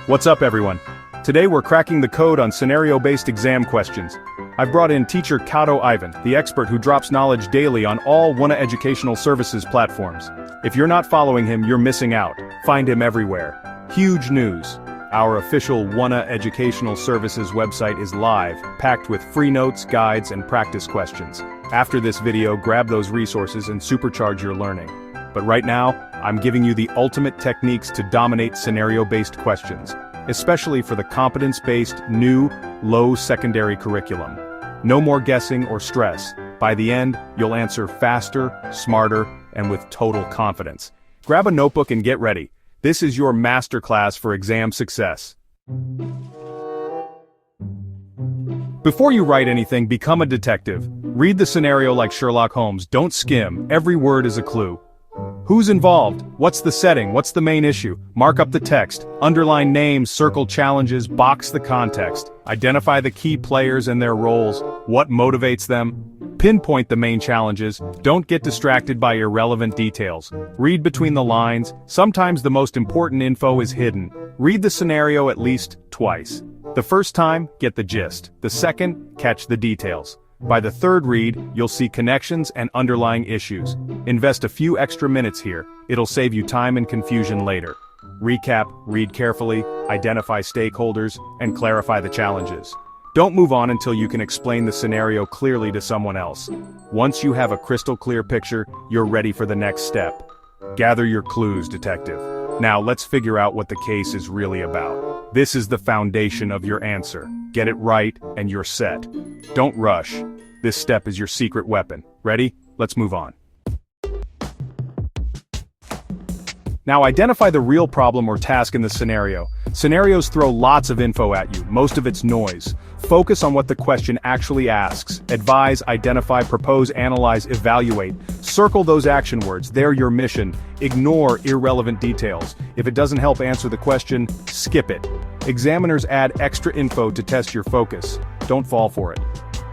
What's up, everyone? Today we're cracking the code on scenario-based exam questions. I've brought in teacher Kato, the expert who drops knowledge daily on all Wuuna educational services platforms. If you're not following him, you're missing out. Find him everywhere. Huge news. Our official Wuuna educational services website is live, packed with free notes, guides, and practice questions. After this video, grab those resources and supercharge your learning. But right now, I'm giving you the ultimate techniques to dominate scenario-based questions, especially for the competence-based, new, low secondary curriculum. No more guessing or stress. By the end, you'll answer faster, smarter, and with total confidence. Grab a notebook and get ready. This is your masterclass for exam success. Before you write anything, become a detective. Read the scenario like Sherlock Holmes. Don't skim. Every word is a clue. Who's involved? What's the setting? What's the main issue? Mark up the text. Underline names, circle challenges, box the context. Identify the key players and their roles. What motivates them? Pinpoint the main challenges. Don't get distracted by irrelevant details. Read between the lines. Sometimes the most important info is hidden. Read the scenario at least twice. The first time, get the gist. The second, catch the details. By the third read, you'll see connections and underlying issues. Invest a few extra minutes here. It'll save you time and confusion later. Recap, read carefully, identify stakeholders, and clarify the challenges. Don't move on until you can explain the scenario clearly to someone else. Once you have a crystal clear picture, you're ready for the next step. Gather your clues, detective. Now let's figure out what the case is really about. This is the foundation of your answer. Get it right, and you're set. Don't rush. This step is your secret weapon. Ready? Let's move on. Now identify the real problem or task in the scenario. Scenarios throw lots of info at you, most of it's noise. Focus on what the question actually asks. Advise, identify, propose, analyze, evaluate. Circle those action words, they're your mission. Ignore irrelevant details. If it doesn't help answer the question, skip it. Examiners add extra info to test your focus. Don't fall for it.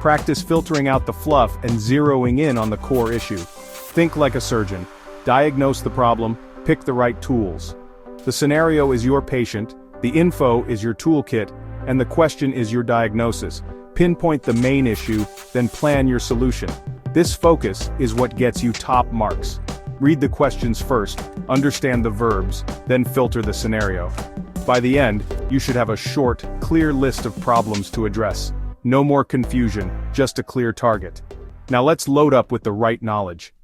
Practice filtering out the fluff and zeroing in on the core issue. Think like a surgeon. Diagnose the problem, pick the right tools. The scenario is your patient, the info is your toolkit, and the question is your diagnosis. Pinpoint the main issue, then plan your solution. This focus is what gets you top marks. Read the questions first, understand the verbs, then filter the scenario. By the end, you should have a short, clear list of problems to address. No more confusion, just a clear target. Now let's load up with the right knowledge.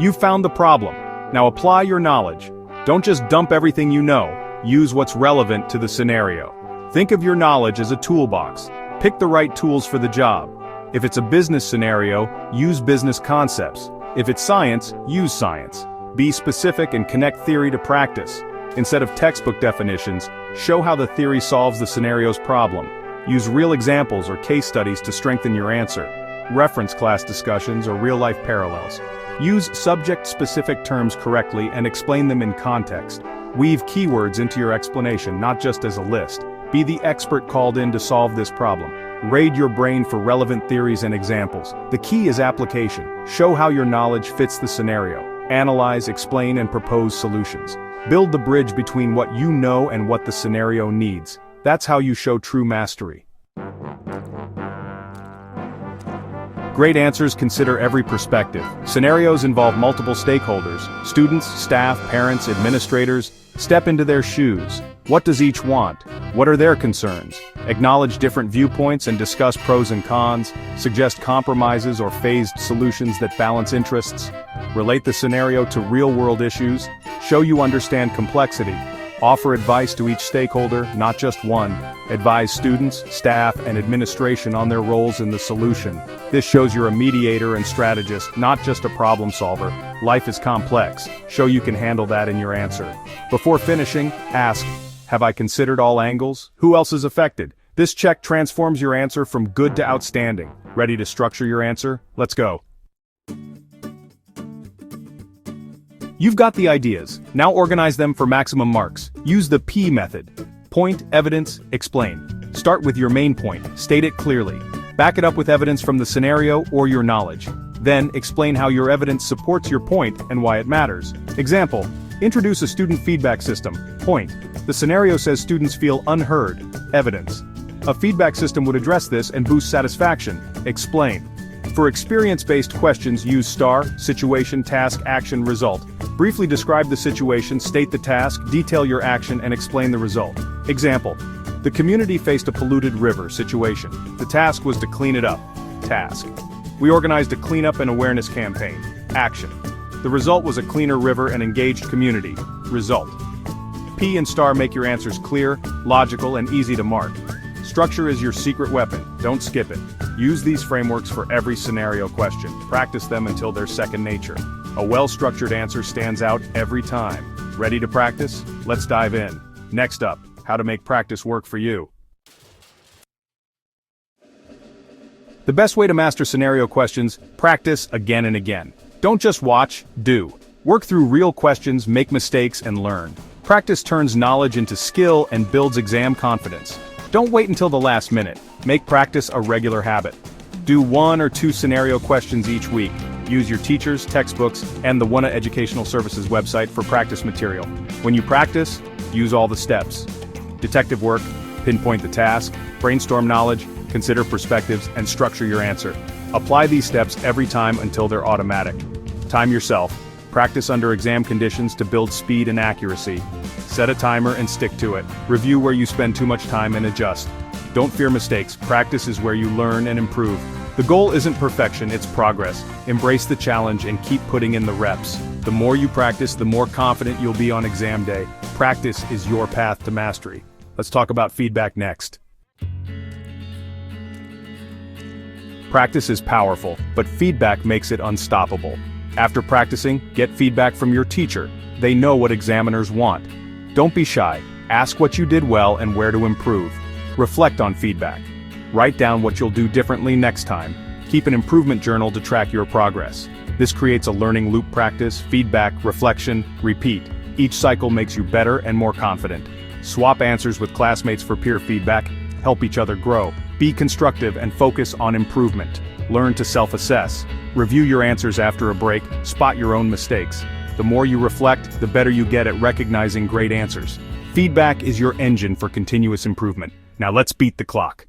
You found the problem. Now apply your knowledge. Don't just dump everything you know. Use what's relevant to the scenario. Think of your knowledge as a toolbox. Pick the right tools for the job. If it's a business scenario, use business concepts. If it's science, use science. Be specific and connect theory to practice. Instead of textbook definitions, show how the theory solves the scenario's problem. Use real examples or case studies to strengthen your answer. Reference class discussions or real-life parallels. Use subject-specific terms correctly and explain them in context. Weave keywords into your explanation, not just as a list. Be the expert called in to solve this problem. Raid your brain for relevant theories and examples. The key is application. Show how your knowledge fits the scenario. Analyze, explain, and propose solutions. Build the bridge between what you know and what the scenario needs. That's how you show true mastery. Great answers consider every perspective. Scenarios involve multiple stakeholders: students, staff, parents, administrators. Step into their shoes. What does each want? What are their concerns? Acknowledge different viewpoints and discuss pros and cons. Suggest compromises or phased solutions that balance interests. Relate the scenario to real-world issues. Show you understand complexity. Offer advice to each stakeholder, not just one. Advise students, staff, and administration on their roles in the solution. This shows you're a mediator and strategist, not just a problem solver. Life is complex. Show you can handle that in your answer. Before finishing, ask, have I considered all angles? Who else is affected? This check transforms your answer from good to outstanding. Ready to structure your answer? Let's go. You've got the ideas. Now organize them for maximum marks. Use the P method. Point, evidence, explain. Start with your main point. State it clearly. Back it up with evidence from the scenario or your knowledge. Then, explain how your evidence supports your point and why it matters. Example, Introduce a student feedback system. Point. The scenario says students feel unheard. Evidence. A feedback system would address this and boost satisfaction. Explain. For experience-based questions, use STAR, situation, task, action, result. Briefly describe the situation, state the task, detail your action, and explain the result. Example. The community faced a polluted river. Situation. The task was to clean it up. Task. We organized a cleanup and awareness campaign. Action. The result was a cleaner river and engaged community. Result. P and STAR make your answers clear, logical, and easy to mark. Structure is your secret weapon. Don't skip it. Use these frameworks for every scenario question. Practice them until they're second nature. A well-structured answer stands out every time. Ready to practice? Let's dive in. Next up, how to make practice work for you. The best way to master scenario questions: practice again and again. Don't just watch, do. Work through real questions, make mistakes, and learn. Practice turns knowledge into skill and builds exam confidence. Don't wait until the last minute. Make practice a regular habit. Do 1 or 2 scenario questions each week. Use your teachers, textbooks, and the Wuuna Educational Services website for practice material. When you practice, use all the steps. Detective work, pinpoint the task, brainstorm knowledge, consider perspectives, and structure your answer. Apply these steps every time until they're automatic. Time yourself. Practice under exam conditions to build speed and accuracy. Set a timer and stick to it. Review where you spend too much time and adjust. Don't fear mistakes. Practice is where you learn and improve. The goal isn't perfection, it's progress. Embrace the challenge and keep putting in the reps. The more you practice, the more confident you'll be on exam day. Practice is your path to mastery. Let's talk about feedback next. Practice is powerful, but feedback makes it unstoppable. After practicing, get feedback from your teacher. They know what examiners want. Don't be shy. Ask what you did well and where to improve. Reflect on feedback. Write down what you'll do differently next time. Keep an improvement journal to track your progress. This creates a learning loop: practice, feedback, reflection, repeat. Each cycle makes you better and more confident. Swap answers with classmates for peer feedback. Help each other grow. Be constructive and focus on improvement. Learn to self-assess. Review your answers after a break. Spot your own mistakes. The more you reflect, the better you get at recognizing great answers. Feedback is your engine for continuous improvement. Now let's beat the clock.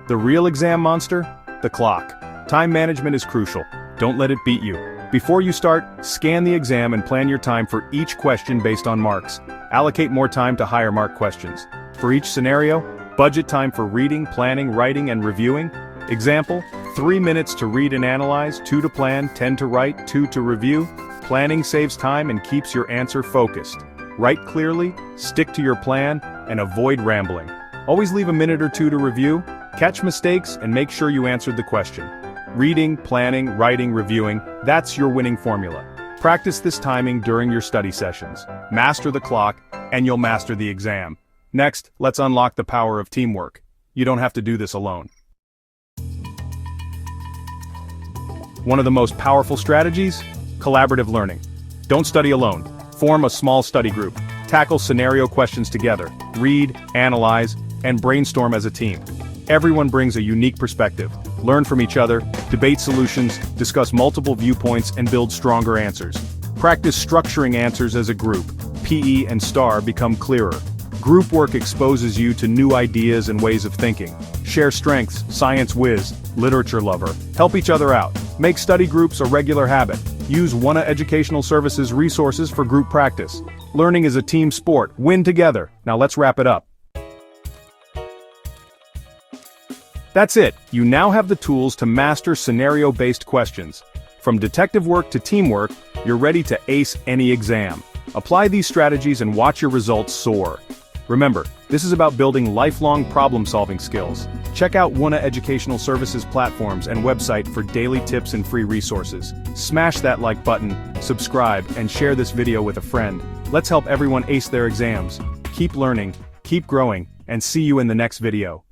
The real exam monster? The clock. Time management is crucial. Don't let it beat you. Before you start, scan the exam and plan your time for each question based on marks. Allocate more time to higher mark questions. For each scenario, budget time for reading, planning, writing, and reviewing. Example, 3 minutes to read and analyze, 2 to plan, 10 to write, 2 to review. Planning saves time and keeps your answer focused. Write clearly, stick to your plan, and avoid rambling. Always leave a minute or 2 to review, catch mistakes, and make sure you answered the question. Reading, planning, writing, reviewing, that's your winning formula. Practice this timing during your study sessions. Master the clock, and you'll master the exam. Next, let's unlock the power of teamwork. You don't have to do this alone. One of the most powerful strategies? Collaborative learning. Don't study alone. Form a small study group. Tackle scenario questions together. Read, analyze, and brainstorm as a team. Everyone brings a unique perspective. Learn from each other, debate solutions, discuss multiple viewpoints, and build stronger answers. Practice structuring answers as a group. PE and STAR become clearer. Group work exposes you to new ideas and ways of thinking. Share strengths, science whiz, literature lover. Help each other out. Make study groups a regular habit. Use Wuuna Educational Services resources for group practice. Learning is a team sport. Win together. Now let's wrap it up. That's it. You now have the tools to master scenario-based questions. From detective work to teamwork, you're ready to ace any exam. Apply these strategies and watch your results soar. Remember, this is about building lifelong problem-solving skills. Check out Wuuna Educational Services platforms and website for daily tips and free resources. Smash that like button, subscribe, and share this video with a friend. Let's help everyone ace their exams. Keep learning, keep growing, and see you in the next video.